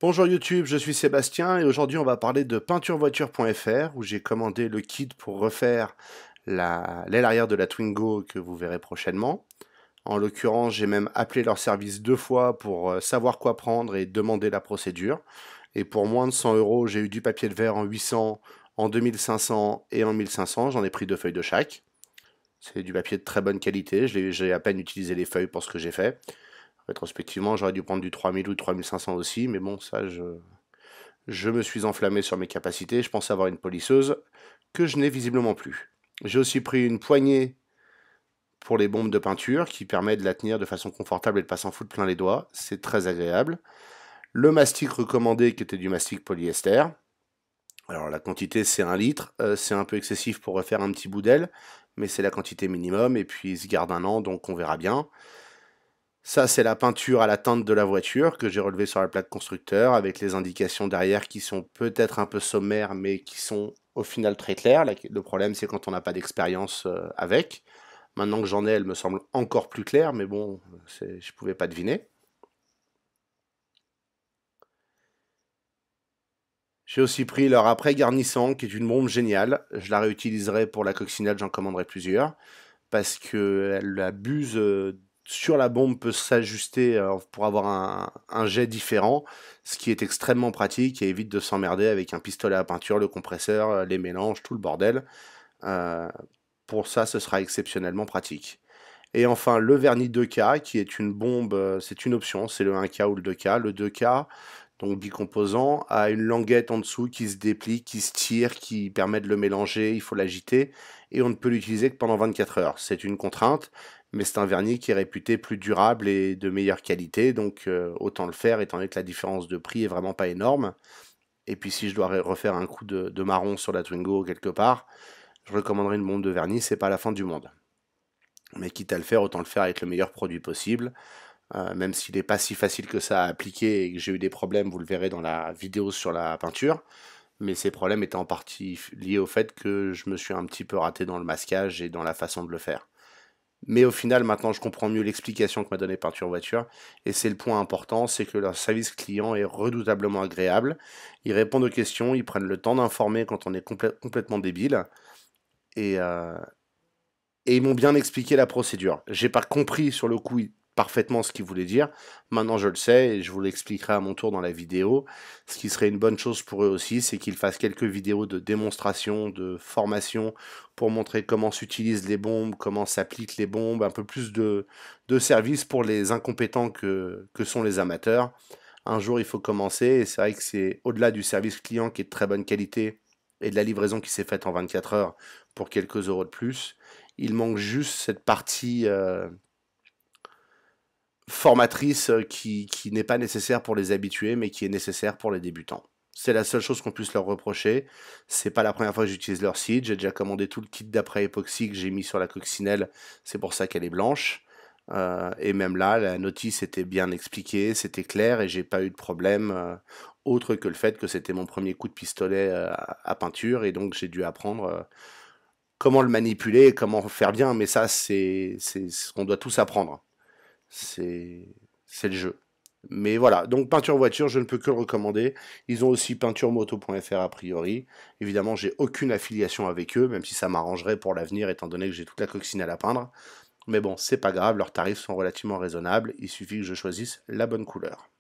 Bonjour YouTube, je suis Sébastien et aujourd'hui on va parler de peinturevoiture.fr où j'ai commandé le kit pour refaire l'aile arrière de la Twingo que vous verrez prochainement. En l'occurrence, j'ai même appelé leur service 2 fois pour savoir quoi prendre et demander la procédure. Et pour moins de 100 euros, j'ai eu du papier de verre en 800, en 2500 et en 1500. J'en ai pris 2 feuilles de chaque. C'est du papier de très bonne qualité. J'ai à peine utilisé les feuilles pour ce que j'ai fait. Rétrospectivement, j'aurais dû prendre du 3000 ou du 3500 aussi, mais bon, ça, je me suis enflammé sur mes capacités. Je pensais avoir une polisseuse que je n'ai visiblement plus. J'ai aussi pris une poignée pour les bombes de peinture qui permet de la tenir de façon confortable et de pas s'en foutre plein les doigts. C'est très agréable. Le mastic recommandé qui était du mastic polyester. Alors la quantité c'est 1 litre. C'est un peu excessif pour refaire un petit bout d'aile, mais c'est la quantité minimum et puis il se garde 1 an donc on verra bien. Ça, c'est la peinture à la teinte de la voiture que j'ai relevée sur la plaque constructeur avec les indications derrière qui sont peut-être un peu sommaires mais qui sont au final très claires. Le problème, c'est quand on n'a pas d'expérience avec. Maintenant que j'en ai, elle me semble encore plus claire, mais bon, je ne pouvais pas deviner. J'ai aussi pris leur après garnissant qui est une bombe géniale. Je la réutiliserai pour la coccinelle, j'en commanderai plusieurs. Parce que la buse sur la bombe peut s'ajuster pour avoir un jet différent, ce qui est extrêmement pratique et évite de s'emmerder avec un pistolet à peinture, le compresseur, les mélanges, tout le bordel. Euh, pour ça, ce sera exceptionnellement pratique. Et enfin, le vernis 2K, qui est une bombe, c'est une option, c'est le 1K ou le 2K. Le 2K, donc bicomposant, a une languette en dessous qui se déplie, qui se tire, qui permet de le mélanger, il faut l'agiter, et on ne peut l'utiliser que pendant 24 heures. C'est une contrainte, mais c'est un vernis qui est réputé plus durable et de meilleure qualité, donc autant le faire, étant donné que la différence de prix est vraiment pas énorme. Et puis si je dois refaire un coup de marron sur la Twingo quelque part, je recommanderais une bombe de vernis, c'est pas la fin du monde. Mais quitte à le faire, autant le faire avec le meilleur produit possible. Même s'il n'est pas si facile que ça à appliquer et que j'ai eu des problèmes, vous le verrez dans la vidéo sur la peinture. Mais ces problèmes étaient en partie liés au fait que je me suis un petit peu raté dans le masquage et dans la façon de le faire. Mais au final, maintenant, je comprends mieux l'explication que m'a donnée Peinture Voiture. Et c'est le point important, c'est que leur service client est redoutablement agréable. Ils répondent aux questions, ils prennent le temps d'informer quand on est complètement débile. Et, euh, et ils m'ont bien expliqué la procédure. J'ai pas compris sur le coup parfaitement ce qu'ils voulaient dire. Maintenant je le sais et je vous l'expliquerai à mon tour dans la vidéo. Ce qui serait une bonne chose pour eux aussi, c'est qu'ils fassent quelques vidéos de démonstration, de formation pour montrer comment s'utilisent les bombes, comment s'appliquent les bombes, un peu plus de service pour les incompétents que sont les amateurs. Un jour il faut commencer et c'est vrai que c'est au-delà du service client qui est de très bonne qualité et de la livraison qui s'est faite en 24 heures pour quelques euros de plus. Il manque juste cette partie formatrice qui n'est pas nécessaire pour les habitués, mais qui est nécessaire pour les débutants. C'est la seule chose qu'on puisse leur reprocher. C'est pas la première fois que j'utilise leur site. J'ai déjà commandé tout le kit d'après époxy que j'ai mis sur la coccinelle. C'est pour ça qu'elle est blanche. Et même là, la notice était bien expliquée, c'était clair et j'ai pas eu de problème autre que le fait que c'était mon premier coup de pistolet à peinture et donc j'ai dû apprendre comment le manipuler, comment faire bien, mais ça, c'est ce qu'on doit tous apprendre. C'est le jeu. Mais voilà, donc peinture voiture, je ne peux que le recommander. Ils ont aussi peinturemoto.fr a priori. Évidemment, j'ai aucune affiliation avec eux, même si ça m'arrangerait pour l'avenir, étant donné que j'ai toute la coccinelle à peindre. Mais bon, c'est pas grave, leurs tarifs sont relativement raisonnables, il suffit que je choisisse la bonne couleur.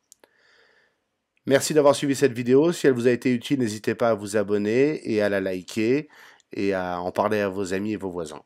Merci d'avoir suivi cette vidéo, si elle vous a été utile, n'hésitez pas à vous abonner et à la liker, et à en parler à vos amis et vos voisins.